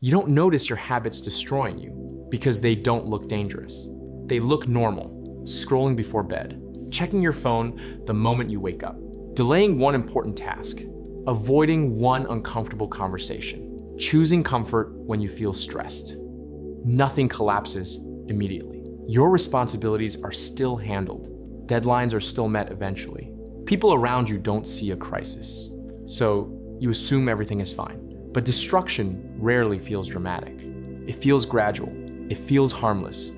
You don't notice your habits destroying you because they don't look dangerous. They look normal, scrolling before bed, checking your phone the moment you wake up, delaying one important task, avoiding one uncomfortable conversation, choosing comfort when you feel stressed. Nothing collapses immediately. Your responsibilities are still handled. Deadlines are still met eventually. People around you don't see a crisis, so you assume everything is fine. But destruction rarely feels dramatic. It feels gradual. It feels harmless.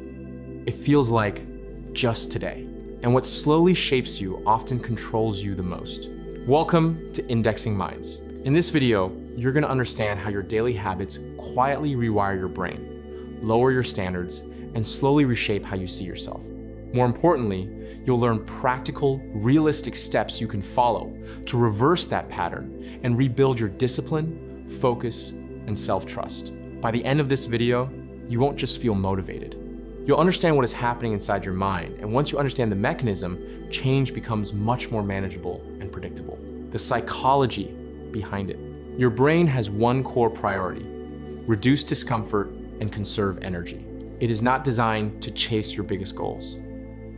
It feels like just today. And what slowly shapes you often controls you the most. Welcome to Indexing Minds. In this video, you're going to understand how your daily habits quietly rewire your brain, lower your standards, and slowly reshape how you see yourself. More importantly, you'll learn practical, realistic steps you can follow to reverse that pattern and rebuild your discipline, focus, and self-trust. By the end of this video, you won't just feel motivated. You'll understand what is happening inside your mind, and once you understand the mechanism, change becomes much more manageable and predictable. The psychology behind it. Your brain has one core priority: reduce discomfort and conserve energy. It is not designed to chase your biggest goals.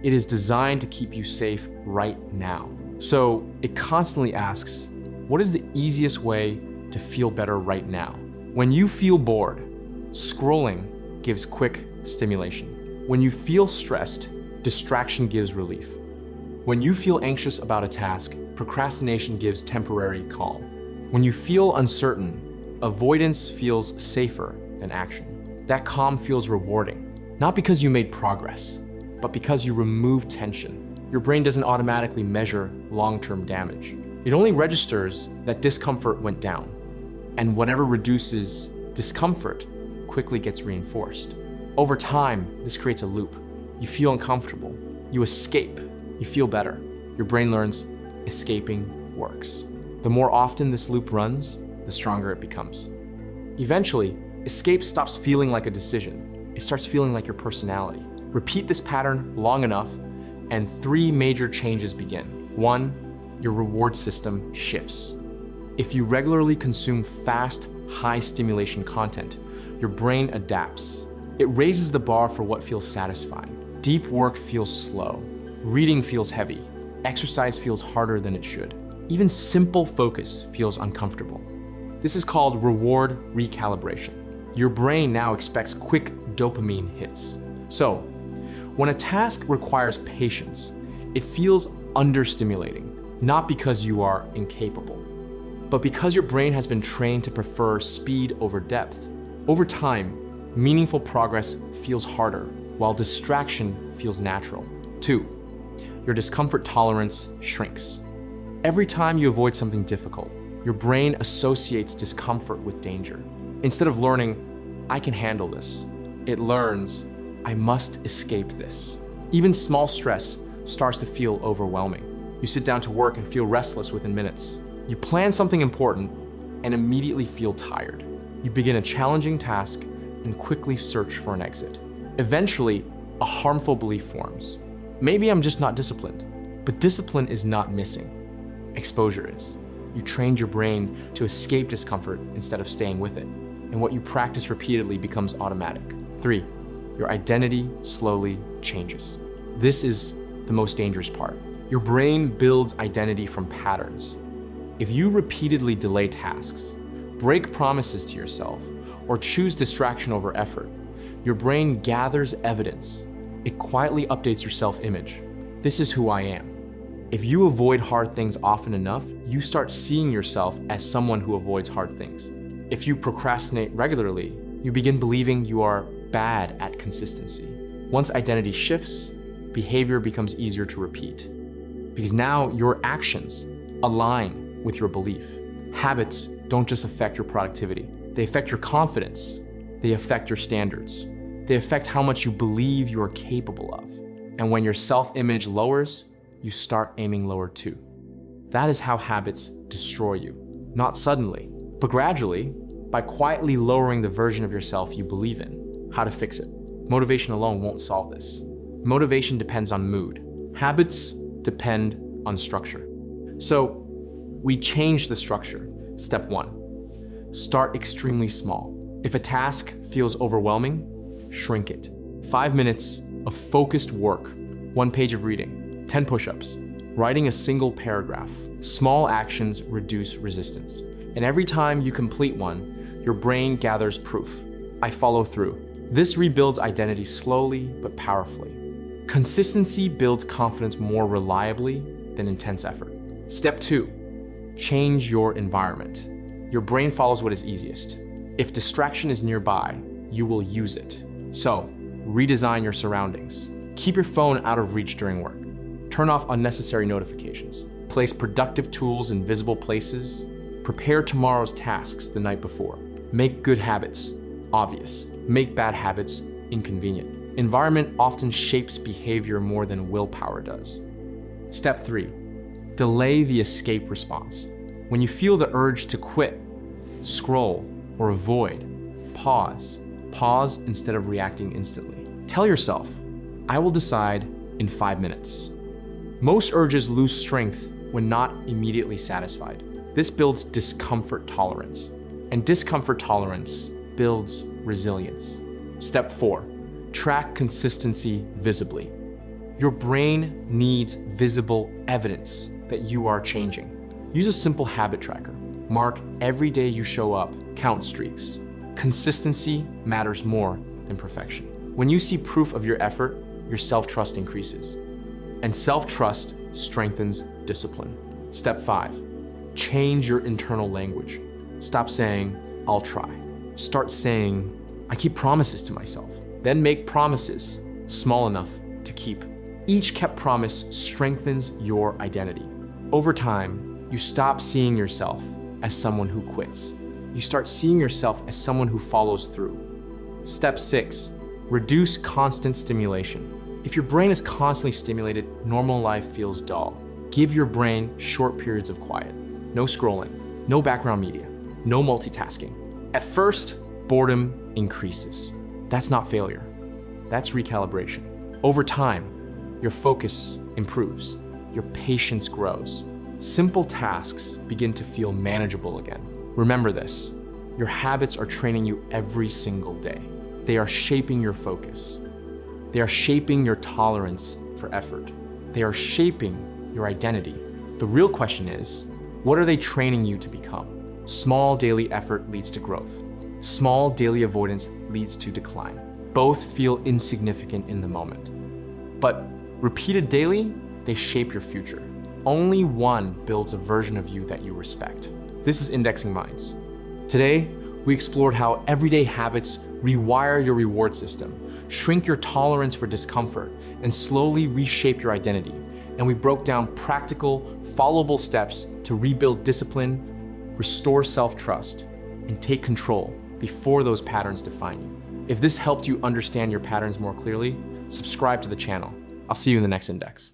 It is designed to keep you safe right now. So it constantly asks, what is the easiest way to feel better right now? When you feel bored, scrolling gives quick stimulation. When you feel stressed, distraction gives relief. When you feel anxious about a task, procrastination gives temporary calm. When you feel uncertain, avoidance feels safer than action. That calm feels rewarding, not because you made progress, but because you remove tension. Your brain doesn't automatically measure long-term damage. It only registers that discomfort went down, and whatever reduces discomfort quickly gets reinforced. Over time, this creates a loop. You feel uncomfortable, you escape, you feel better. Your brain learns escaping works. The more often this loop runs, the stronger it becomes. Eventually, escape stops feeling like a decision. It starts feeling like your personality. Repeat this pattern long enough, and three major changes begin. One, your reward system shifts. If you regularly consume fast, high stimulation content, your brain adapts. It raises the bar for what feels satisfying. Deep work feels slow. Reading feels heavy. Exercise feels harder than it should. Even simple focus feels uncomfortable. This is called reward recalibration. Your brain now expects quick dopamine hits. So, when a task requires patience, it feels understimulating, not because you are incapable, but because your brain has been trained to prefer speed over depth. Over time, meaningful progress feels harder, while distraction feels natural. 2, your discomfort tolerance shrinks. Every time you avoid something difficult, your brain associates discomfort with danger. Instead of learning, I can handle this, it learns, I must escape this. Even small stress starts to feel overwhelming. You sit down to work and feel restless within minutes. You plan something important and immediately feel tired. You begin a challenging task and quickly search for an exit. Eventually, a harmful belief forms. Maybe I'm just not disciplined. But discipline is not missing. Exposure is. You trained your brain to escape discomfort instead of staying with it. And what you practice repeatedly becomes automatic. 3, your identity slowly changes. This is the most dangerous part. Your brain builds identity from patterns. If you repeatedly delay tasks, break promises to yourself, or choose distraction over effort, your brain gathers evidence. It quietly updates your self-image. This is who I am. If you avoid hard things often enough, you start seeing yourself as someone who avoids hard things. If you procrastinate regularly, you begin believing you are bad at consistency. Once identity shifts, behavior becomes easier to repeat. Because now your actions align with your belief. Habits don't just affect your productivity. They affect your confidence. They affect your standards. They affect how much you believe you are capable of. And when your self-image lowers, you start aiming lower too. That is how habits destroy you. Not suddenly, but gradually, by quietly lowering the version of yourself you believe in. How to fix it. Motivation alone won't solve this. Motivation depends on mood. Habits depend on structure. So, we change the structure. Step 1, start extremely small. If a task feels overwhelming, shrink it. 5 minutes of focused work, 1 page of reading, 10 push-ups, writing a single paragraph. Small actions reduce resistance. And every time you complete one, your brain gathers proof. I follow through. This rebuilds identity slowly but powerfully. Consistency builds confidence more reliably than intense effort. Step 2, change your environment. Your brain follows what is easiest. If distraction is nearby, you will use it. So, redesign your surroundings. Keep your phone out of reach during work. Turn off unnecessary notifications. Place productive tools in visible places. Prepare tomorrow's tasks the night before. Make good habits obvious. Make bad habits inconvenient. Environment often shapes behavior more than willpower does. Step 3, delay the escape response. When you feel the urge to quit, scroll, or avoid, pause. Pause instead of reacting instantly. Tell yourself, I will decide in 5 minutes. Most urges lose strength when not immediately satisfied. This builds discomfort tolerance, and discomfort tolerance builds resilience. Step 4, track consistency visibly. Your brain needs visible evidence that you are changing. Use a simple habit tracker. Mark every day you show up, count streaks. Consistency matters more than perfection. When you see proof of your effort, your self-trust increases. And self-trust strengthens discipline. Step 5, change your internal language. Stop saying, I'll try. Start saying, I keep promises to myself. Then make promises small enough to keep. Each kept promise strengthens your identity. Over time, you stop seeing yourself as someone who quits. You start seeing yourself as someone who follows through. Step 6, reduce constant stimulation. If your brain is constantly stimulated, normal life feels dull. Give your brain short periods of quiet. No scrolling, no background media, no multitasking. At first, boredom increases. That's not failure. That's recalibration. Over time, your focus improves. Your patience grows. Simple tasks begin to feel manageable again. Remember this, your habits are training you every single day. They are shaping your focus. They are shaping your tolerance for effort. They are shaping your identity. The real question is, what are they training you to become? Small daily effort leads to growth. Small daily avoidance leads to decline. Both feel insignificant in the moment. But repeated daily, they shape your future. Only one builds a version of you that you respect. This is Indexing Minds. Today, we explored how everyday habits rewire your reward system, shrink your tolerance for discomfort, and slowly reshape your identity. And we broke down practical, followable steps to rebuild discipline, restore self-trust, and take control before those patterns define you. If this helped you understand your patterns more clearly, subscribe to the channel. I'll see you in the next Index.